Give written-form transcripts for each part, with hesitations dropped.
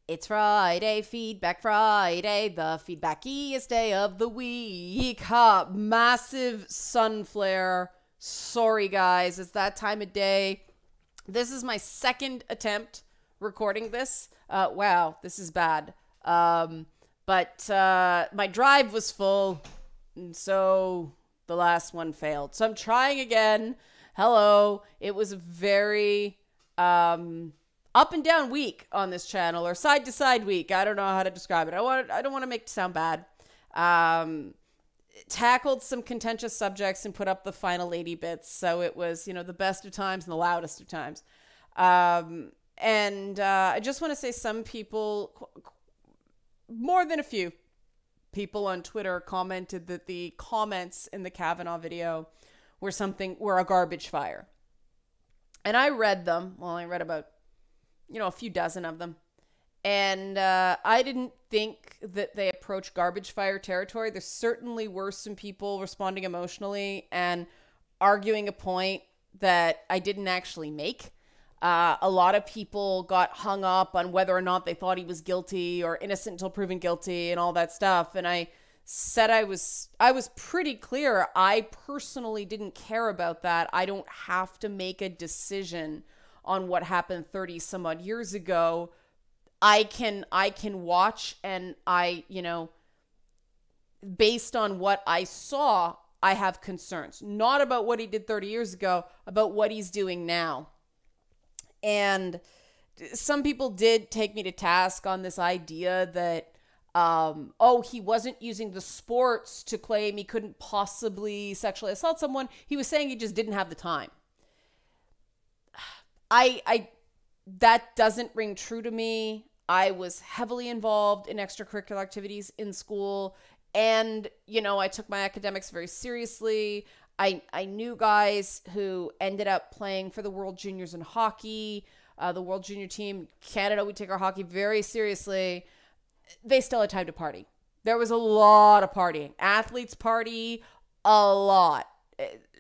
It's Friday, Feedback Friday, the feedbackiest day of the week. Ha, massive sun flare. Sorry, guys, it's that time of day. This is my second attempt recording this. Wow, this is bad. But my drive was full, and so the last one failed. So I'm trying again. Hello. It was a very up and down week on this channel, or side to side week. I don't know how to describe it. I don't want to make it sound bad. Tackled some contentious subjects and put up the final Lady Bits. So it was, the best of times and the loudest of times. And I just want to say some people, more than a few people on Twitter commented that the comments in the Kavanaugh video were a garbage fire. And I read them. Well, I read about a few dozen of them. And I didn't think that they approached garbage fire territory. There certainly were some people responding emotionally and arguing a point that I didn't actually make. A lot of people got hung up on whether or not they thought he was guilty or innocent until proven guilty and all that stuff. And I said I was pretty clear. I personally didn't care about that. I don't have to make a decision on what happened 30 some odd years ago. I can watch, and based on what I saw, I have concerns. Not about what he did 30 years ago, about what he's doing now. And some people did take me to task on this idea that, he wasn't using the sports to claim he couldn't possibly sexually assault someone. He was saying he just didn't have the time. That doesn't ring true to me. I was heavily involved in extracurricular activities in school, and I took my academics very seriously. I knew guys who ended up playing for the World Juniors in hockey, the World Junior team. Canada, we take our hockey very seriously. They still had time to party. There was a lot of partying. Athletes party a lot.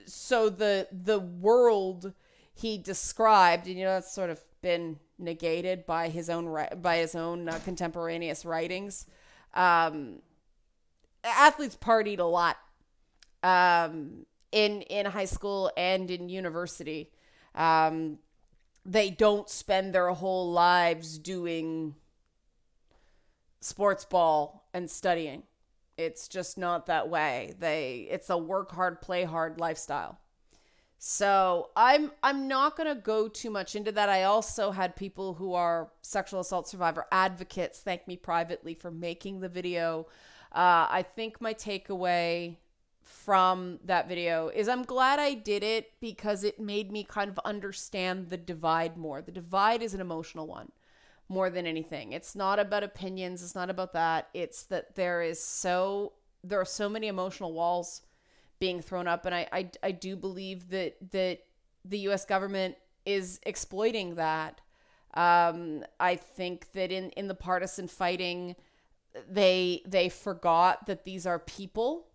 So the world he described, and that's sort of been negated by his own contemporaneous writings. Athletes partied a lot in high school and in university. They don't spend their whole lives doing sports ball and studying. It's just not that way. It's a work hard, play hard lifestyle. So I'm not going to go too much into that. I also had people who are sexual assault survivor advocates thank me privately for making the video. I think my takeaway from that video is I'm glad I did it because it made me kind of understand the divide more. The divide is an emotional one more than anything. It's not about opinions. It's not about that. It's that there are so many emotional walls being thrown up. And I do believe that the U.S. government is exploiting that. I think that in the partisan fighting, they forgot that these are people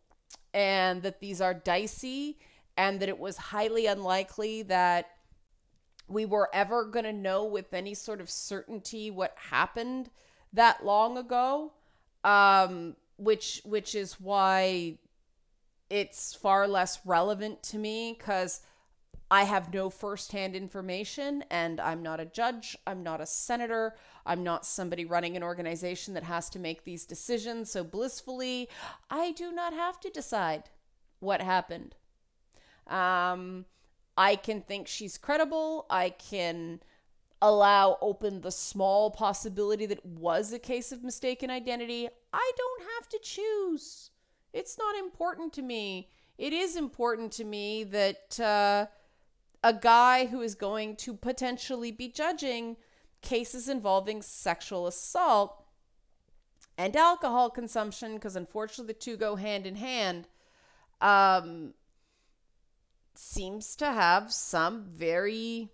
and that these are dicey, and that it was highly unlikely that we were ever going to know with any sort of certainty what happened that long ago, which is why it's far less relevant to me, because I have no firsthand information, and I'm not a judge. I'm not a senator. I'm not somebody running an organization that has to make these decisions. So blissfully, I do not have to decide what happened. I can think she's credible. I can allow open the small possibility that it was a case of mistaken identity. I don't have to choose. It's not important to me. It is important to me that a guy who is going to potentially be judging cases involving sexual assault and alcohol consumption, because unfortunately the two go hand in hand, seems to have some very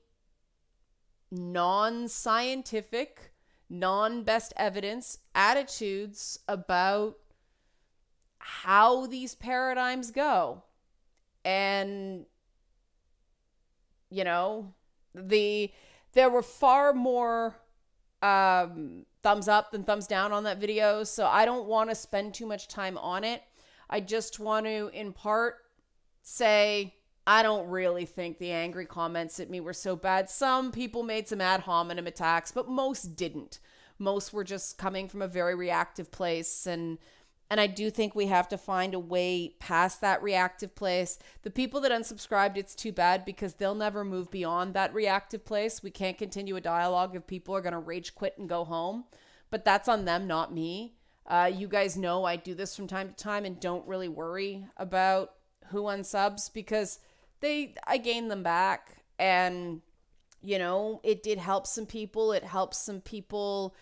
non-scientific, non-best evidence attitudes about how these paradigms go. And there were far more thumbs up than thumbs down on that video. So I don't want to spend too much time on it. I just want to, in part, say I don't really think the angry comments at me were so bad. Some people made some ad hominem attacks, but most didn't. Most were just coming from a very reactive place, and I do think we have to find a way past that reactive place. The people that unsubscribed, it's too bad because they'll never move beyond that reactive place. We can't continue a dialogue if people are going to rage quit and go home. But that's on them, not me. You guys know I do this from time to time and don't really worry about who unsubs because I gain them back. And, you know, it did help some people. It helps some people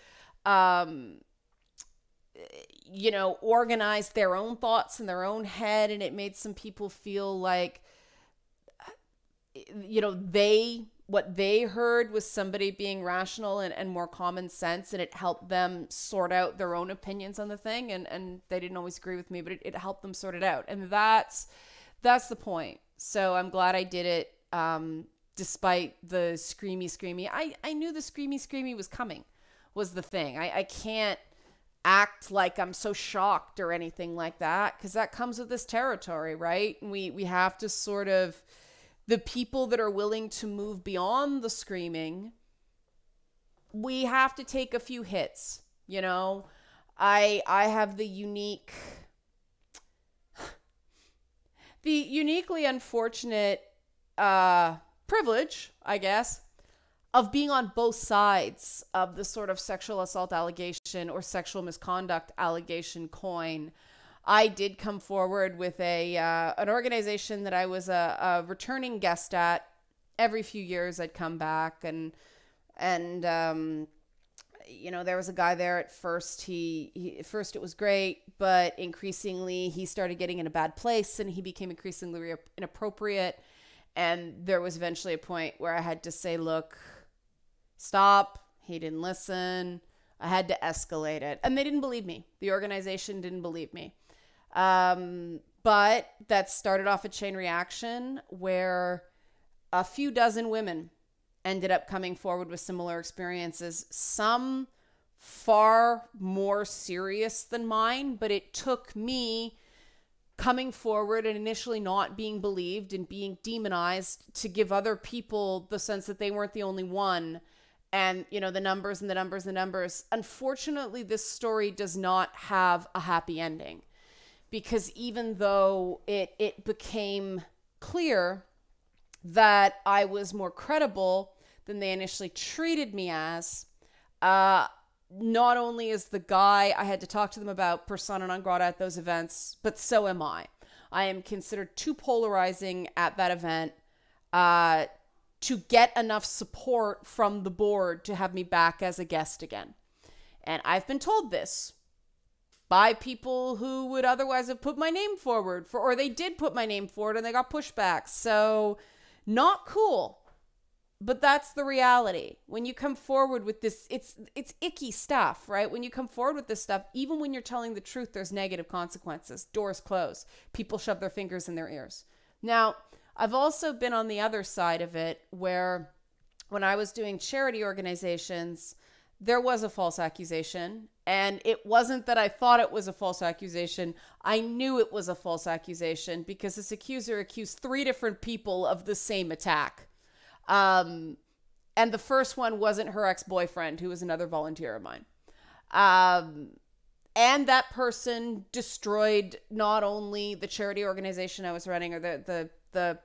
you know, organize their own thoughts in their own head. And it made some people feel like, you know, what they heard was somebody being rational and more common sense. And it helped them sort out their own opinions on the thing. And they didn't always agree with me, but it helped them sort it out. And that's the point. So I'm glad I did it. Despite the screamy. I knew the screamy was coming, was the thing. I can't act like I'm so shocked or anything like that because that comes with this territory, right? And we have to sort of, the people that are willing to move beyond the screaming, we have to take a few hits, you know? I have the uniquely unfortunate privilege, I guess, of being on both sides of the sort of sexual assault allegation or sexual misconduct allegation coin. I did come forward with an organization that I was a returning guest at. Every few years I'd come back and you know, there was a guy there at first. At first it was great, but increasingly he started getting in a bad place and he became increasingly inappropriate. And there was eventually a point where I had to say, look, stop. He didn't listen. I had to escalate it. And they didn't believe me. The organization didn't believe me. But that started off a chain reaction where a few dozen women ended up coming forward with similar experiences. Some far more serious than mine, but it took me coming forward and initially not being believed and being demonized to give other people the sense that they weren't the only one. And, you know, the numbers. Unfortunately, this story does not have a happy ending because even though it became clear that I was more credible than they initially treated me as, not only is the guy I had to talk to them about persona non grata at those events, but so am I. I am considered too polarizing at that event to get enough support from the board to have me back as a guest again. And I've been told this by people who would otherwise have put my name forward or they did put my name forward and they got pushback. So not cool. But that's the reality. When you come forward with this, it's icky stuff, right? When you come forward with this stuff, even when you're telling the truth, there's negative consequences. Doors close. People shove their fingers in their ears. Now, I've also been on the other side of it where when I was doing charity organizations, there was a false accusation. And it wasn't that I thought it was a false accusation. I knew it was a false accusation because this accuser accused 3 different people of the same attack. And the first one wasn't her ex-boyfriend, who was another volunteer of mine. And that person destroyed not only the charity organization I was running or the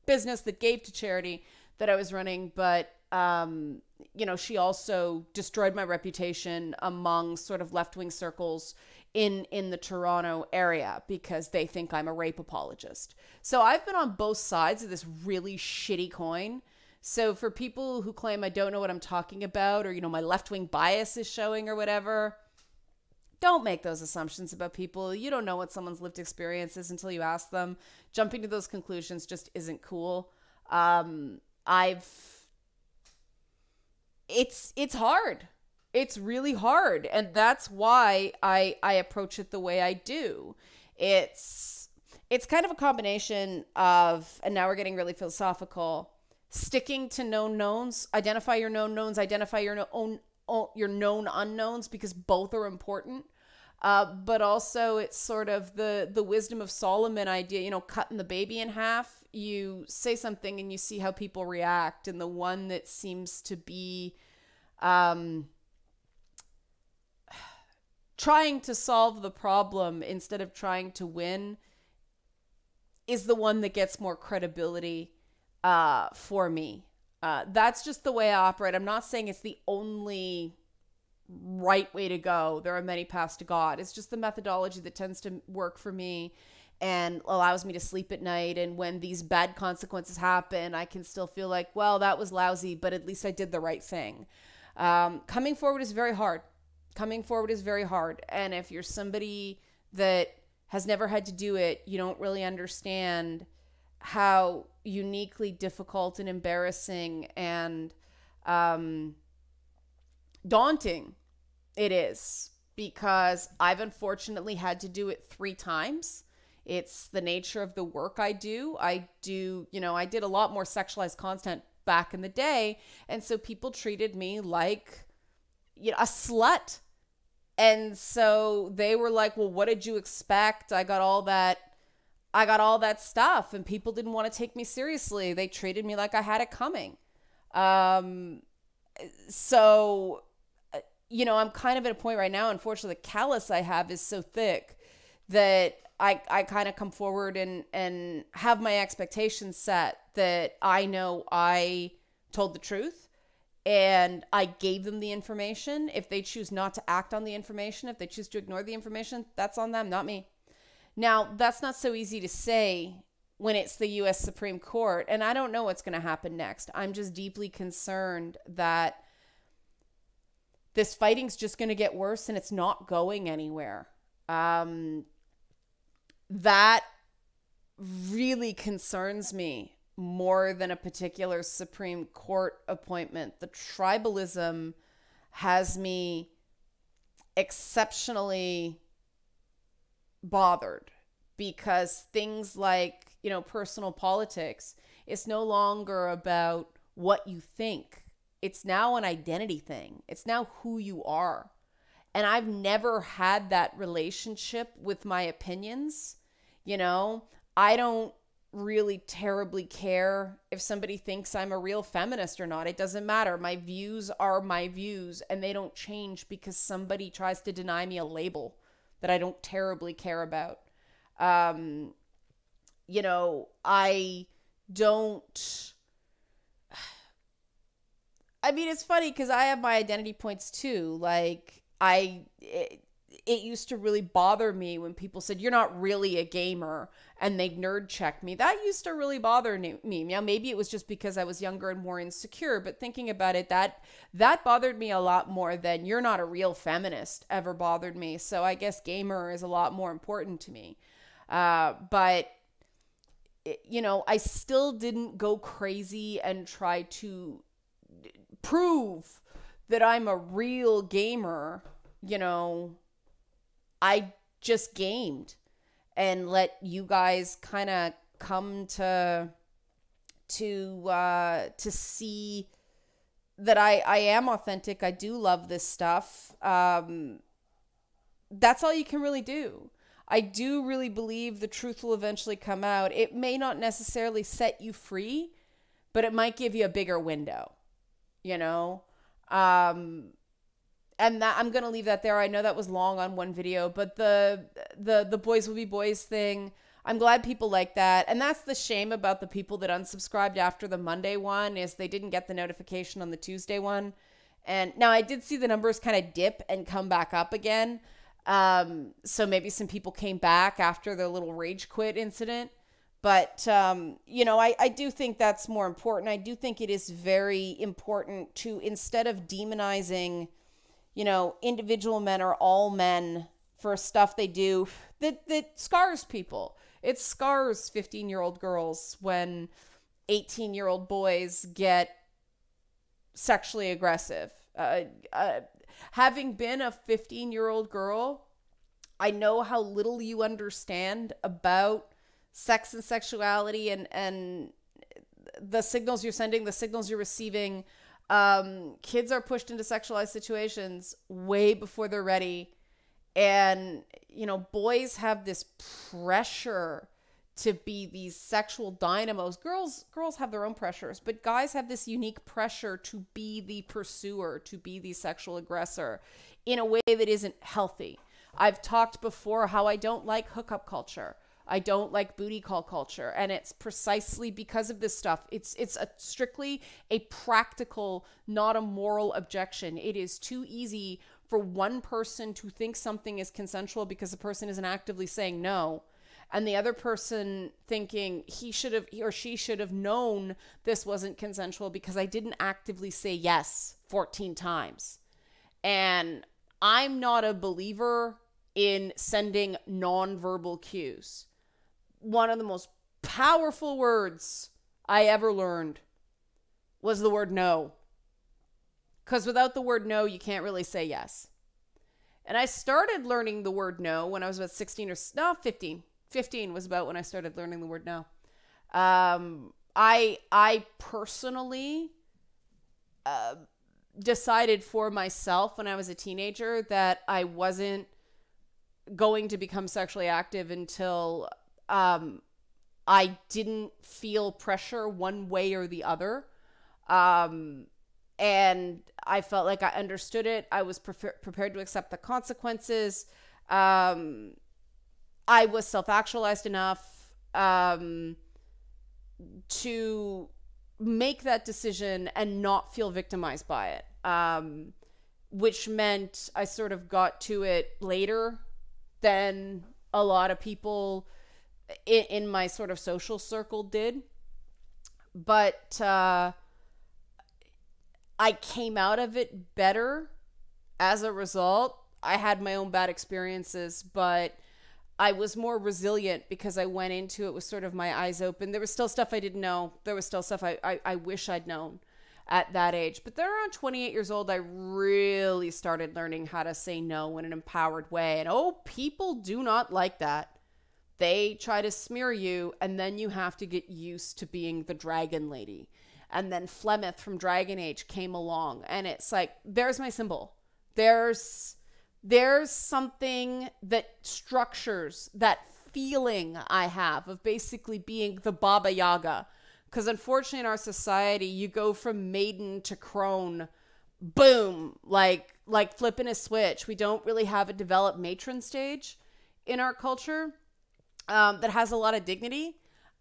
business that gave to charity that I was running, but, you know, she also destroyed my reputation among sort of left-wing circles in the Toronto area because they think I'm a rape apologist. So I've been on both sides of this really shitty coin. So for people who claim I don't know what I'm talking about or, you know, my left-wing bias is showing or whatever, don't make those assumptions about people. You don't know what someone's lived experience is until you ask them. Jumping to those conclusions just isn't cool. It's hard. It's really hard. And that's why I approach it the way I do. It's kind of a combination of, and now we're getting really philosophical, sticking to known knowns, identify your known knowns, identify your own your known unknowns, because both are important. But also it's sort of the wisdom of Solomon idea, cutting the baby in half. You say something and you see how people react. And the one that seems to be trying to solve the problem instead of trying to win is the one that gets more credibility for me. That's just the way I operate. I'm not saying it's the only right way to go. There are many paths to God. It's just the methodology that tends to work for me and allows me to sleep at night. And when these bad consequences happen, I can still feel like, well, that was lousy, but at least I did the right thing. Coming forward is very hard. And if you're somebody that has never had to do it, you don't really understand how uniquely difficult and embarrassing and daunting it is, because I've unfortunately had to do it 3 times. It's the nature of the work I do. I did a lot more sexualized content back in the day, and so people treated me like a slut. And so they were like, well, what did you expect? I got all that stuff, and people didn't want to take me seriously. They treated me like I had it coming. So I'm kind of at a point right now, unfortunately, the callus I have is so thick that I kind of come forward and have my expectations set that I know I told the truth and I gave them the information. If they choose not to act on the information, if they choose to ignore the information, that's on them, not me. Now, that's not so easy to say when it's the U.S. Supreme Court, and I don't know what's going to happen next. I'm just deeply concerned that this fighting's just going to get worse and it's not going anywhere. That really concerns me more than a particular Supreme Court appointment. The tribalism has me exceptionally bothered, because things like, personal politics, it's no longer about what you think. It's now an identity thing. It's now who you are. And I've never had that relationship with my opinions. I don't really terribly care if somebody thinks I'm a real feminist or not. It doesn't matter. My views are my views, and they don't change because somebody tries to deny me a label that I don't terribly care about. I don't. I mean, it's funny because I have my identity points too. Like, it used to really bother me when people said, you're not really a gamer, and they nerd check me. That used to really bother me. Now, maybe it was just because I was younger and more insecure, but thinking about it, that bothered me a lot more than you're not a real feminist ever bothered me. So I guess gamer is a lot more important to me. But I still didn't go crazy and try to prove that I'm a real gamer. I just gamed and let you guys kind of come to see that I am authentic. I do love this stuff. That's all you can really do. I do really believe the truth will eventually come out. It may not necessarily set you free, but it might give you a bigger window, and that I'm going to leave that there. I know that was long on one video, but the boys will be boys thing, I'm glad people like that. And that's the shame about the people that unsubscribed after the Monday one, is they didn't get the notification on the Tuesday one. And now I did see the numbers kind of dip and come back up again. So maybe some people came back after their little rage quit incident. But, I do think that's more important. I do think it is very important to, instead of demonizing, individual men or all men for stuff they do that scars people. It scars 15-year-old girls when 18-year-old boys get sexually aggressive. Having been a 15-year-old girl, I know how little you understand about sex and sexuality and the signals you're sending, the signals you're receiving. Kids are pushed into sexualized situations way before they're ready. And, boys have this pressure to be these sexual dynamos. Girls have their own pressures, but guys have this unique pressure to be the pursuer, to be the sexual aggressor in a way that isn't healthy. I've talked before how I don't like hookup culture. I don't like booty call culture. And it's precisely because of this stuff. It's strictly a practical, not a moral objection. It is too easy for one person to think something is consensual because the person isn't actively saying no, and the other person thinking he or she should have known this wasn't consensual because I didn't actively say yes 14 times. And I'm not a believer in sending nonverbal cues. One of the most powerful words I ever learned was the word no. Because without the word no, you can't really say yes. And I started learning the word no when I was about 15. 15 was about when I started learning the word no. I personally decided for myself when I was a teenager that I wasn't going to become sexually active until I didn't feel pressure one way or the other. And I felt like I understood it. I was prepared to accept the consequences. I was self-actualized enough to make that decision and not feel victimized by it, which meant I sort of got to it later than a lot of people in my sort of social circle did. But I came out of it better as a result. I had my own bad experiences, but I was more resilient because I went into it with sort of my eyes open. There was still stuff I didn't know. There was still stuff I wish I'd known at that age. But then around 28 years old, I really started learning how to say no in an empowered way. And people do not like that. They try to smear you, and then you have to get used to being the dragon lady. And then Flemeth from Dragon Age came along, and it's like, there's my symbol. There's something that structures that feeling I have of basically being the Baba Yaga. Because unfortunately in our society, you go from maiden to crone, boom, like flipping a switch. We don't really have a developed matron stage in our culture that has a lot of dignity.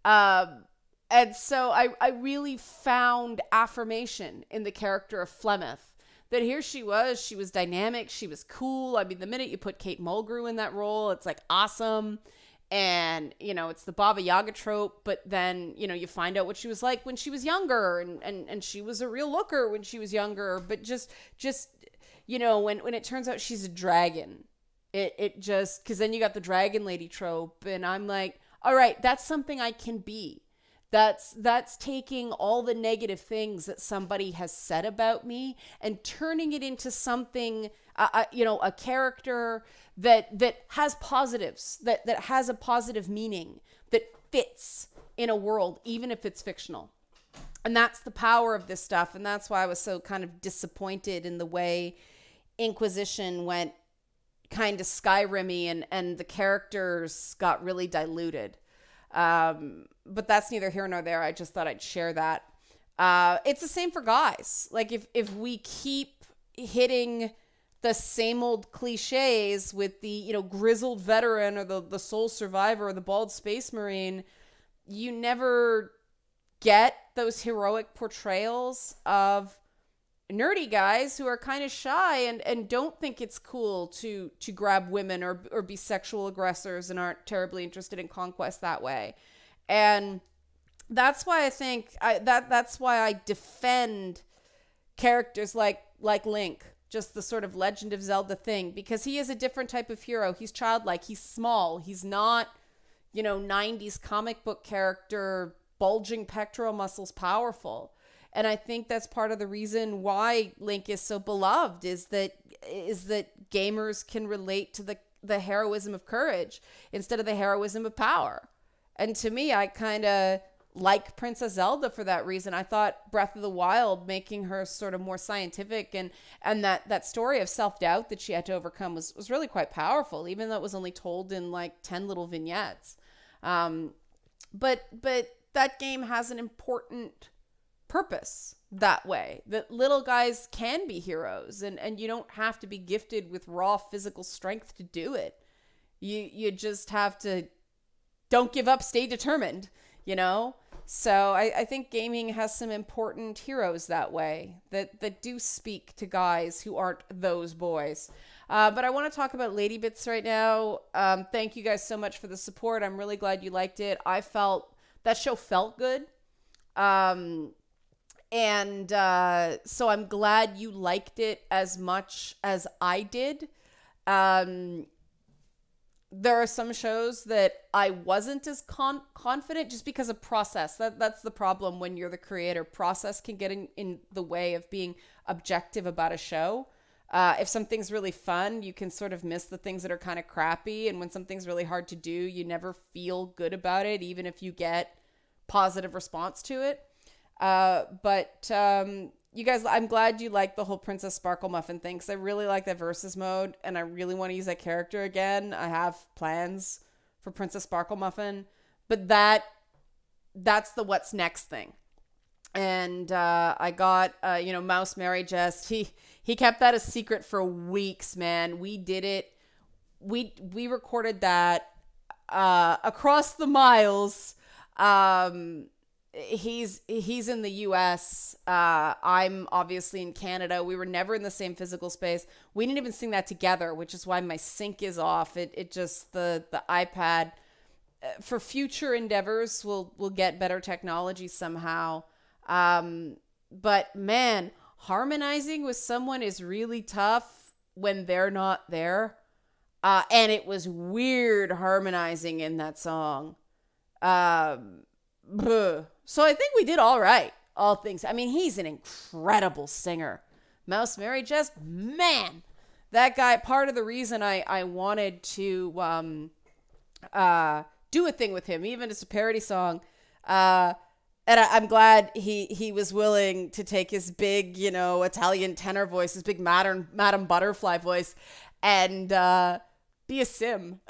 And so I really found affirmation in the character of Flemeth. That here she was dynamic, she was cool. I mean, the minute you put Kate Mulgrew in that role, it's like awesome. And, it's the Baba Yaga trope, but then, you find out what she was like when she was younger, and she was a real looker when she was younger, but just when it turns out she's a dragon, it just, because then you got the dragon lady trope, and I'm like, all right, that's something I can be. That's taking all the negative things that somebody has said about me and turning it into something, a character that has positives, that has a positive meaning, that fits in a world, even if it's fictional. And that's the power of this stuff. And that's why I was so kind of disappointed in the way Inquisition went kind of Skyrim-y and the characters got really diluted. But that's neither here nor there. I just thought I'd share that. It's the same for guys. Like if we keep hitting the same old cliches with the, grizzled veteran or the sole survivor or the bald space marine, you never get those heroic portrayals of nerdy guys who are kind of shy and don't think it's cool to grab women or be sexual aggressors and aren't terribly interested in conquest that way. And that's why I think that's why I defend characters like Link, just the sort of Legend of Zelda thing, because he is a different type of hero. He's childlike, he's small, he's not, 90s comic book character, bulging pectoral muscles, powerful. And I think that's part of the reason why Link is so beloved is that gamers can relate to the heroism of courage instead of the heroism of power. And to me, I kind of like Princess Zelda for that reason. I thought Breath of the Wild, making her sort of more scientific, and that story of self-doubt that she had to overcome was really quite powerful, even though it was only told in like 10 little vignettes. But that game has an important purpose that way, that little guys can be heroes, and you don't have to be gifted with raw physical strength to do it. You just have to don't give up, stay determined, you know? So I think gaming has some important heroes that way that do speak to guys who aren't those boys. But I want to talk about Lady Bits right now. Thank you guys so much for the support. I'm really glad you liked it. I felt that show felt good. So I'm glad you liked it as much as I did. There are some shows that I wasn't as confident just because of process. That's the problem when you're the creator. Process can get in the way of being objective about a show. If something's really fun, you can sort of miss the things that are kind of crappy. And when something's really hard to do, you never feel good about it, even if you get positive response to it. You guys, I'm glad you like the whole Princess Sparkle Muffin thing, because I really like that versus mode, and I really want to use that character again. I have plans for Princess Sparkle Muffin, but that's the what's next thing. And I got, Mouse Mary Jest. He kept that a secret for weeks, man. We did it. We recorded that across the miles. He's in the US. I'm obviously in Canada. We were never in the same physical space. We didn't even sing that together, which is why my sync is off. It just the iPad for future endeavors will get better technology somehow. But man, harmonizing with someone is really tough when they're not there. And it was weird harmonizing in that song. So I think we did all right, all things. I mean, he's an incredible singer. Mouse Mary Jest, man, that guy, part of the reason I wanted to do a thing with him, even as a parody song, and I'm glad he was willing to take his big, Italian tenor voice, his big Madame Butterfly voice, and be a sim.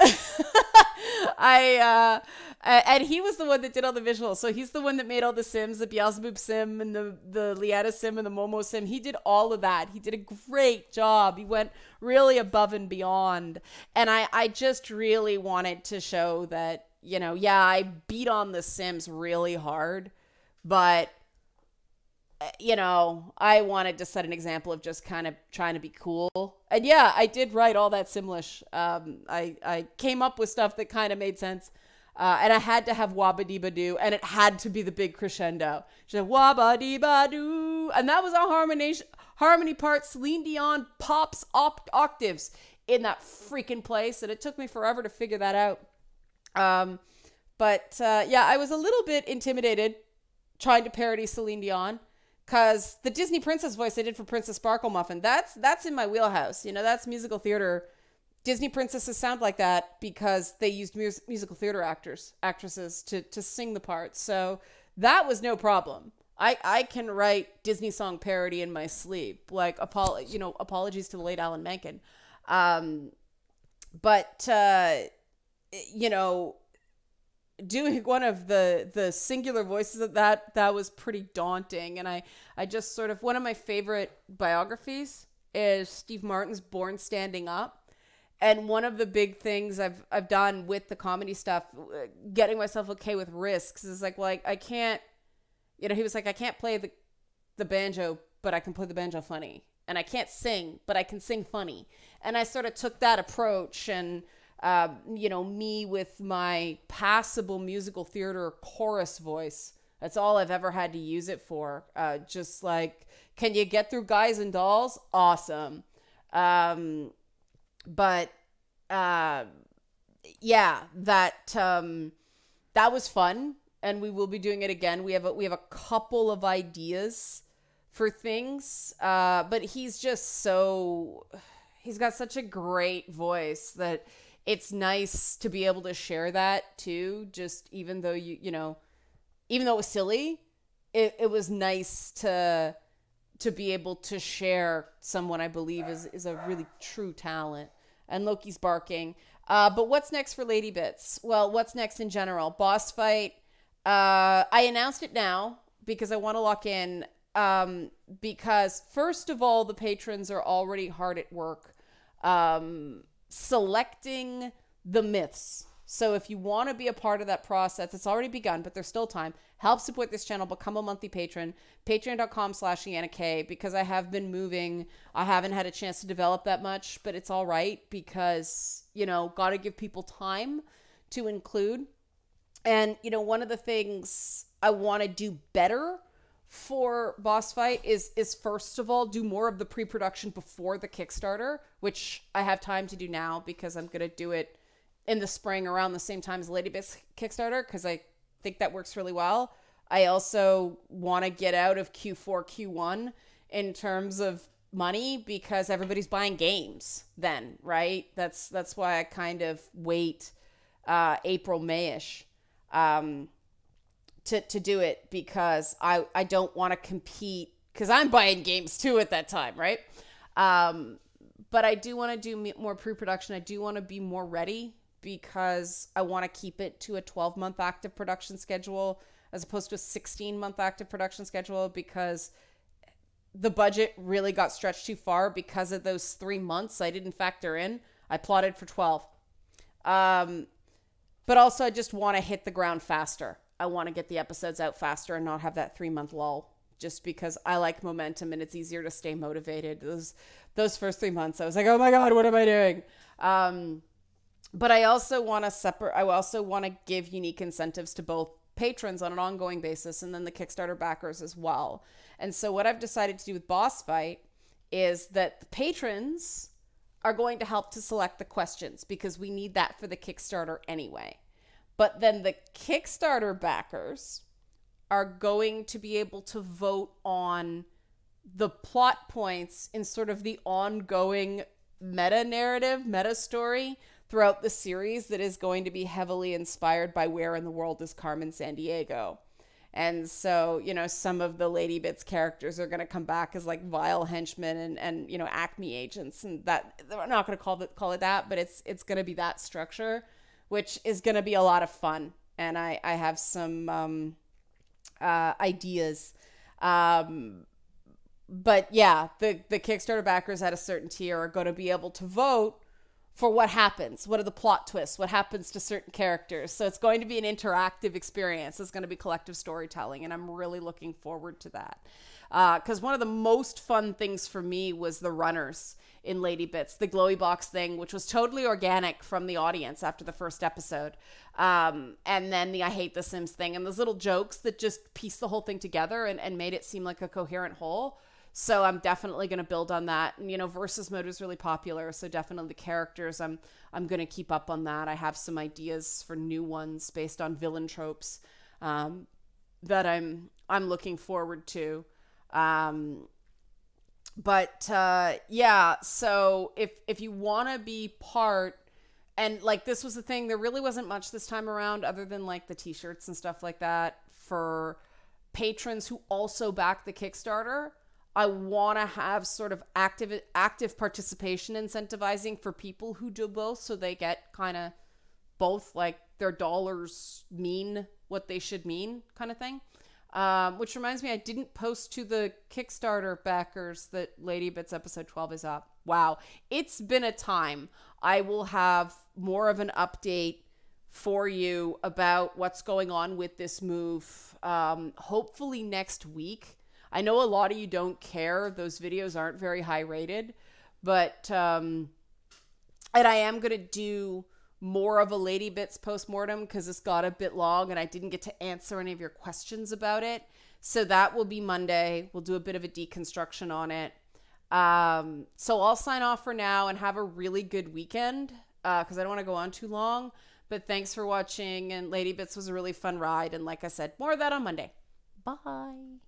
And he was the one that did all the visuals. So he's the one that made all the sims, the Beelzebub sim and the Lietta sim and the Momo sim. He did all of that. He did a great job. He went really above and beyond. And I just really wanted to show that, I beat on the sims really hard, but I wanted to set an example of just kind of trying to be cool. And yeah, I did write all that Simlish. I came up with stuff that kind of made sense. And I had to have wabba-dee-ba-doo, and it had to be the big crescendo. She said, wabba-dee-ba-doo. And that was a harmony part. Celine Dion pops octaves in that freaking place. And it took me forever to figure that out. I was a little bit intimidated trying to parody Celine Dion. Because the Disney princess voice I did for Princess Sparkle Muffin, that's in my wheelhouse. That's musical theater. Disney princesses sound like that because they used musical theater actresses to sing the parts. So that was no problem. I can write Disney song parody in my sleep. Like, apologies to the late Alan Menken. Doing one of the singular voices of that was pretty daunting. And I just sort of, one of my favorite biographies is Steve Martin's Born Standing Up. And one of the big things I've done with the comedy stuff, getting myself okay with risks, is like, well, I can't, he was like, I can't play the banjo, but I can play the banjo funny. And I can't sing, but I can sing funny. And I sort of took that approach, and me with my passable musical theater chorus voice. That's all I've ever had to use it for. Just like, can you get through Guys and Dolls? Awesome. That was fun, and we will be doing it again. We have a couple of ideas for things, but he's got such a great voice that it's nice to be able to share that too. Just even though even though it was silly, it was nice to be able to share someone I believe is a really true talent. And Loki's barking. But what's next for Lady Bits? Well, what's next in general? Boss fight. I announced it now because I want to lock in. Because first of all, the patrons are already hard at work selecting the myths. So if you want to be a part of that process, it's already begun, but there's still time. Help support this channel. Become a monthly patron. Patreon.com/LeannaK, because I have been moving. I haven't had a chance to develop that much, but it's all right because, got to give people time to include. And, one of the things I want to do better for Boss Fight is first of all, do more of the pre-production before the Kickstarter, which I have time to do now because I'm going to do it in the spring around the same time as Lady Bits Kickstarter, because I think that works really well. I also want to get out of Q4, Q1 in terms of money because everybody's buying games then, right? That's why I kind of wait April, May-ish to do it, because I don't want to compete because I'm buying games too at that time, right? But I do want to do more pre-production. I do want to be more ready because I want to keep it to a 12-month active production schedule as opposed to a 16-month active production schedule, because the budget really got stretched too far because of those 3 months I didn't factor in. I plotted for 12. But also I just want to hit the ground faster. I want to get the episodes out faster and not have that 3-month lull, just because I like momentum and it's easier to stay motivated. Those first 3 months, I was like, oh my God, what am I doing? But I also want to give unique incentives to both patrons on an ongoing basis and then the Kickstarter backers as well. And so what I've decided to do with Boss Fight is that the patrons are going to help to select the questions because we need that for the Kickstarter anyway. But then the Kickstarter backers are going to be able to vote on the plot points in sort of the ongoing meta-narrative, meta-story throughout the series that is going to be heavily inspired by Where in the World is Carmen Sandiego. And so, some of the Lady Bits characters are going to come back as like vile henchmen and Acme agents, and that they're not going to call it that, but it's going to be that structure, which is going to be a lot of fun. And I have some ideas. But yeah, the Kickstarter backers at a certain tier are going to be able to vote for what happens. What are the plot twists? What happens to certain characters? So it's going to be an interactive experience. It's going to be collective storytelling, and I'm really looking forward to that. Because one of the most fun things for me was the runners in Lady Bits, the glowy box thing, which was totally organic from the audience after the first episode. And then the I Hate The Sims thing, and those little jokes that just pieced the whole thing together and made it seem like a coherent whole. So I'm definitely going to build on that. And, versus mode was really popular. So definitely the characters, I'm going to keep up on that. I have some ideas for new ones based on villain tropes that I'm looking forward to. Yeah, so if you want to be part, and like this was the thing, there really wasn't much this time around other than like the t-shirts and stuff like that for patrons who also back the Kickstarter. I want to have sort of active participation incentivizing for people who do both, so they get kind of both, like their dollars mean what they should mean kind of thing. Which reminds me, I didn't post to the Kickstarter backers that Lady Bits episode 12 is up. Wow. It's been a time. I will have more of an update for you about what's going on with this move. Hopefully next week. I know a lot of you don't care. Those videos aren't very high rated, but, and I am going to do more of a Lady Bits postmortem because it's got a bit long and I didn't get to answer any of your questions about it. So that will be Monday. We'll do a bit of a deconstruction on it. So I'll sign off for now and have a really good weekend because I don't want to go on too long. But thanks for watching, and Lady Bits was a really fun ride. And like I said, more of that on Monday. Bye.